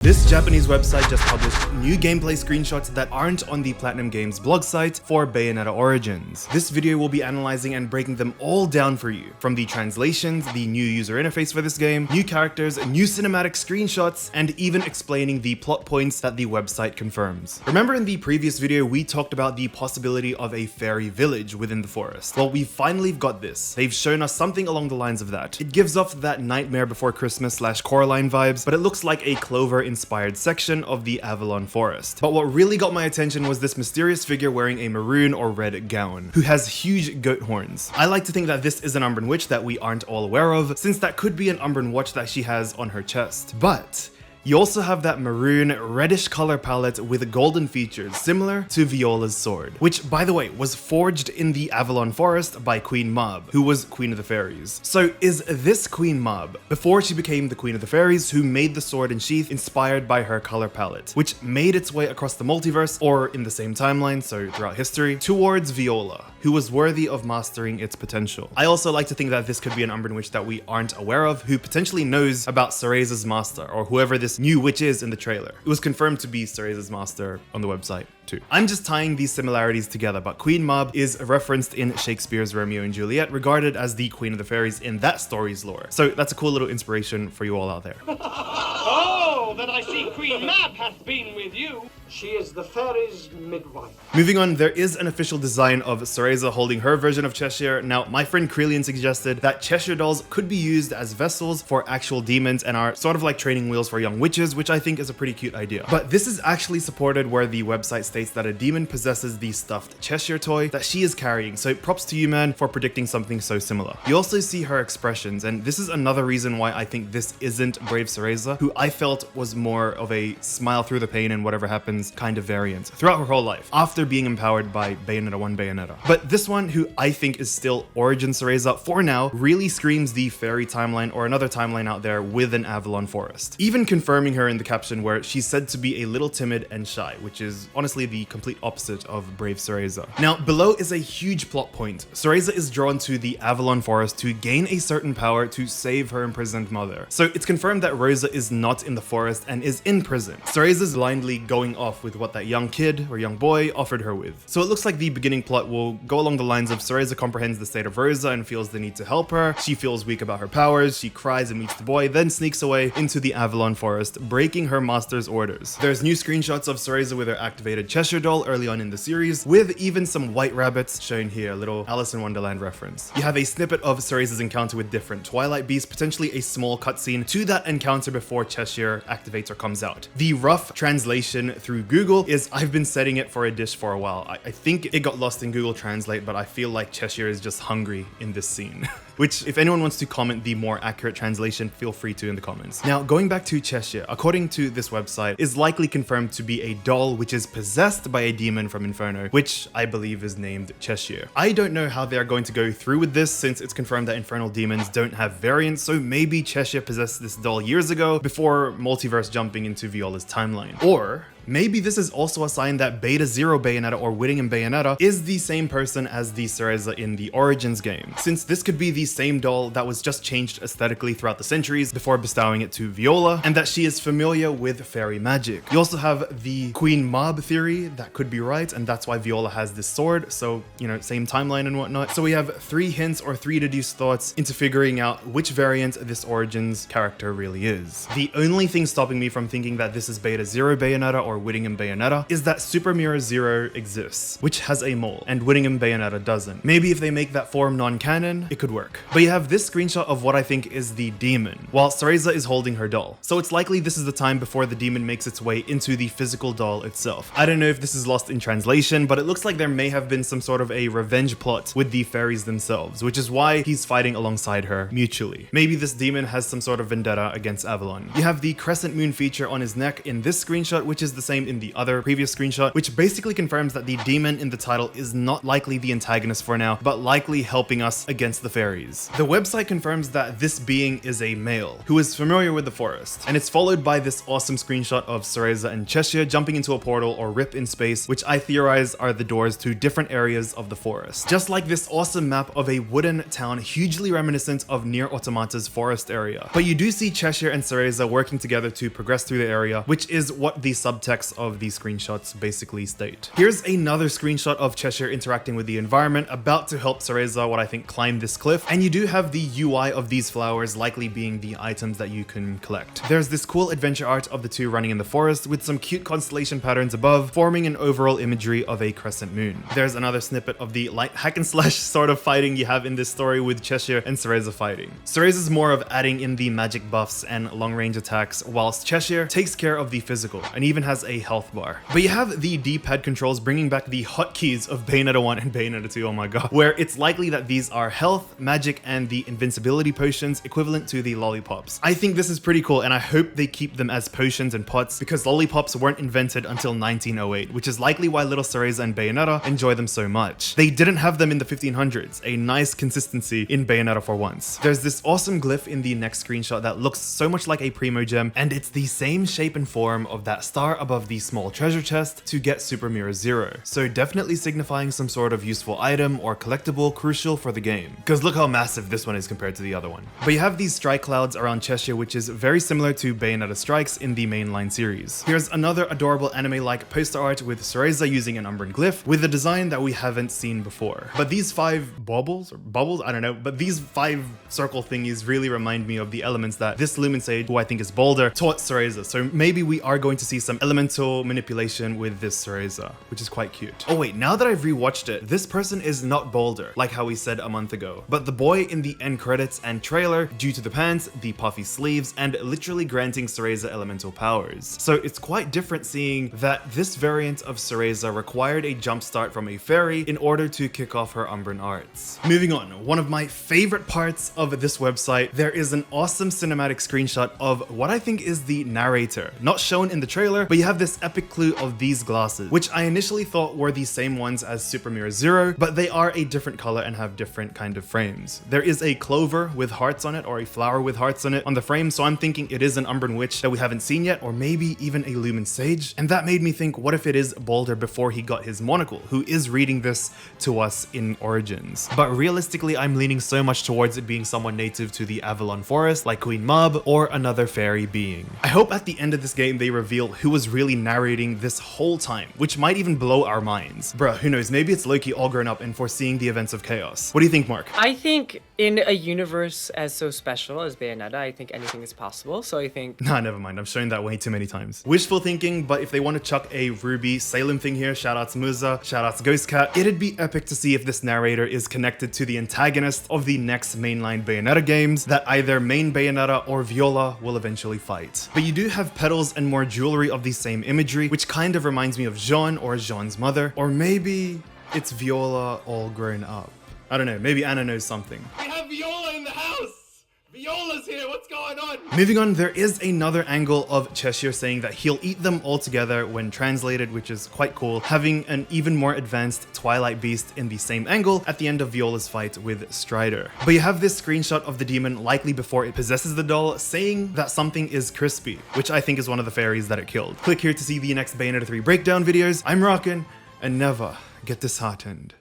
This Japanese website just published new gameplay screenshots that aren't on the Platinum Games blog site for Bayonetta Origins. This video will be analyzing and breaking them all down for you, from the translations, the new user interface for this game, new characters, new cinematic screenshots, and even explaining the plot points that the website confirms. Remember in the previous video we talked about the possibility of a fairy village within the forest? Well, we finally got this. They've shown us something along the lines of that. It gives off that Nightmare Before Christmas / Coraline vibes, but it looks like a Clover inspired section of the Avalon Forest. But what really got my attention was this mysterious figure wearing a maroon or red gown, who has huge goat horns. I like to think that this is an Umbran Witch that we aren't all aware of, since that could be an Umbran Watch that she has on her chest. But you also have that maroon, reddish color palette with golden features, similar to Viola's sword, which, by the way, was forged in the Avalon Forest by Queen Mab, who was Queen of the Fairies. So is this Queen Mab, before she became the Queen of the Fairies, who made the sword and sheath inspired by her color palette, which made its way across the multiverse, or in the same timeline, so throughout history, towards Viola, who was worthy of mastering its potential. I also like to think that this could be an Umbran Witch that we aren't aware of, who potentially knows about Cereza's master, or whoever this new witch is in the trailer. It was confirmed to be Cereza's master on the website too. I'm just tying these similarities together, but Queen Mab is referenced in Shakespeare's Romeo and Juliet, regarded as the Queen of the Fairies in that story's lore. So that's a cool little inspiration for you all out there. Oh, then I see Queen Mab hath been with you. She is the fairies' midwife. Moving on, there is an official design of Cereza holding her version of Cheshire. Now, my friend Krelian suggested that Cheshire dolls could be used as vessels for actual demons and are sort of like training wheels for young witches, which I think is a pretty cute idea. But this is actually supported where the website states that a demon possesses the stuffed Cheshire toy that she is carrying, so props to you, man, for predicting something so similar. You also see her expressions, and this is another reason why I think this isn't Brave Cereza, who I felt was more of a smile through the pain and whatever happens kind of variant throughout her whole life, after being empowered by Bayonetta 1 Bayonetta. But this one, who I think is still Origin Cereza for now, really screams the fairy timeline or another timeline out there with an Avalon Forest. Even confirming her in the caption where she's said to be a little timid and shy, which is honestly the complete opposite of Brave Cereza. Now, below is a huge plot point. Cereza is drawn to the Avalon Forest to gain a certain power to save her imprisoned mother. So it's confirmed that Rosa is not in the forest and is in prison. Cereza's blindly going off with what that young kid or young boy offered her with. So it looks like the beginning plot will go along the lines of Cereza comprehends the state of Rosa and feels the need to help her. She feels weak about her powers, she cries and meets the boy, then sneaks away into the Avalon Forest, breaking her master's orders. There's new screenshots of Cereza with her activated Cheshire doll early on in the series, with even some white rabbits shown here, a little Alice in Wonderland reference. You have a snippet of Cereza's encounter with different Twilight beasts, potentially a small cutscene to that encounter before Cheshire activates or comes out. The rough translation through Google is I've been setting it for a dish for a while. I think it got lost in Google Translate, but I feel like Cheshire is just hungry in this scene. Which, if anyone wants to comment the more accurate translation, feel free to in the comments. Now, going back to Cheshire, according to this website, is likely confirmed to be a doll which is possessed by a demon from Inferno, which I believe is named Cheshire. I don't know how they're going to go through with this, since it's confirmed that infernal demons don't have variants, so maybe Cheshire possessed this doll years ago before Multiverse jumping into Viola's timeline. Or maybe this is also a sign that Beta Zero Bayonetta or Whittingham Bayonetta is the same person as the Cereza in the Origins game, since this could be the same doll that was just changed aesthetically throughout the centuries before bestowing it to Viola, and that she is familiar with fairy magic. You also have the Queen Mab theory that could be right, and that's why Viola has this sword, so, you know, same timeline and whatnot. So we have 3 hints or 3 deduced thoughts into figuring out which variant this Origins character really is. The only thing stopping me from thinking that this is Beta Zero Bayonetta or Whittingham Bayonetta is that Super Mirror Zero exists, which has a mole, and Whittingham Bayonetta doesn't. Maybe if they make that form non-canon, it could work. But you have this screenshot of what I think is the demon, while Cereza is holding her doll. So it's likely this is the time before the demon makes its way into the physical doll itself. I don't know if this is lost in translation, but it looks like there may have been some sort of a revenge plot with the fairies themselves, which is why he's fighting alongside her mutually. Maybe this demon has some sort of vendetta against Avalon. You have the crescent moon feature on his neck in this screenshot, which is the the same in the other previous screenshot, which basically confirms that the demon in the title is not likely the antagonist for now, but likely helping us against the fairies. The website confirms that this being is a male who is familiar with the forest, and it's followed by this awesome screenshot of Cereza and Cheshire jumping into a portal or rip in space, which I theorize are the doors to different areas of the forest. Just like this awesome map of a wooden town hugely reminiscent of Nier Automata's forest area. But you do see Cheshire and Cereza working together to progress through the area, which is what the subtext of these screenshots basically state. Here's another screenshot of Cheshire interacting with the environment, about to help Cereza, what I think, climb this cliff, and you do have the UI of these flowers likely being the items that you can collect. There's this cool adventure art of the two running in the forest with some cute constellation patterns above, forming an overall imagery of a crescent moon. There's another snippet of the light hack and slash sort of fighting you have in this story with Cheshire and Cereza fighting. Cereza's more of adding in the magic buffs and long range attacks, whilst Cheshire takes care of the physical and even has a health bar. But you have the D-pad controls bringing back the hotkeys of Bayonetta 1 and Bayonetta 2, oh my god, where it's likely that these are health, magic, and the invincibility potions equivalent to the lollipops. I think this is pretty cool, and I hope they keep them as potions and pots, because lollipops weren't invented until 1908, which is likely why little Cereza and Bayonetta enjoy them so much. They didn't have them in the 1500s, a nice consistency in Bayonetta for once. There's this awesome glyph in the next screenshot that looks so much like a Primo gem, and it's the same shape and form of that star above the small treasure chest to get Super Mirror Zero. So definitely signifying some sort of useful item or collectible crucial for the game. Because look how massive this one is compared to the other one. But you have these strike clouds around Cheshire, which is very similar to Bayonetta strikes in the mainline series. Here's another adorable anime-like poster art with Cereza using an Umbran glyph with a design that we haven't seen before. But these 5 baubles, I don't know, but these 5 circle thingies really remind me of the elements that this Lumen Sage, who I think is Boulder, taught Cereza. So maybe we are going to see some elemental manipulation with this Cereza, which is quite cute. Oh wait, now that I've rewatched it, this person is not Boulder, like how we said a month ago, but the boy in the end credits and trailer due to the pants, the puffy sleeves, and literally granting Cereza elemental powers. So it's quite different seeing that this variant of Cereza required a jump start from a fairy in order to kick off her Umbran arts. Moving on, one of my favorite parts of this website, there is an awesome cinematic screenshot of what I think is the narrator. Not shown in the trailer, but you have this epic clue of these glasses, which I initially thought were the same ones as Super Mirror Zero, but they are a different color and have different kind of frames. There is a clover with hearts on it, or a flower with hearts on it on the frame, so I'm thinking it is an Umbran Witch that we haven't seen yet, or maybe even a Lumen Sage. And that made me think, what if it is Boulder before he got his monocle, who is reading this to us in Origins? But realistically, I'm leaning so much towards it being someone native to the Avalon Forest, like Queen Mab, or another fairy being. I hope at the end of this game they reveal who was really narrating this whole time, which might even blow our minds. Bruh, who knows, maybe it's Loki all grown up and foreseeing the events of chaos. What do you think, Mark? I think in a universe as so special as Bayonetta, I think anything is possible, so I think... Nah, never mind, I've shown that way too many times. Wishful thinking, but if they want to chuck a Ruby Salem thing here, shout out to Musa, shout out to Ghost Cat, it'd be epic to see if this narrator is connected to the antagonist of the next mainline Bayonetta games that either main Bayonetta or Viola will eventually fight. But you do have petals and more jewelry of the same imagery, which kind of reminds me of Jean or Jean's mother, or maybe it's Viola all grown up. I don't know, maybe Anna knows something. We have Viola in the house! Viola's here, what's going on? Moving on, there is another angle of Cheshire saying that he'll eat them all together when translated, which is quite cool, having an even more advanced Twilight Beast in the same angle at the end of Viola's fight with Strider. But you have this screenshot of the demon likely before it possesses the doll saying that something is crispy, which I think is one of the fairies that it killed. Click here to see the next Bayonetta 3 breakdown videos. I'm rockin', and never get disheartened.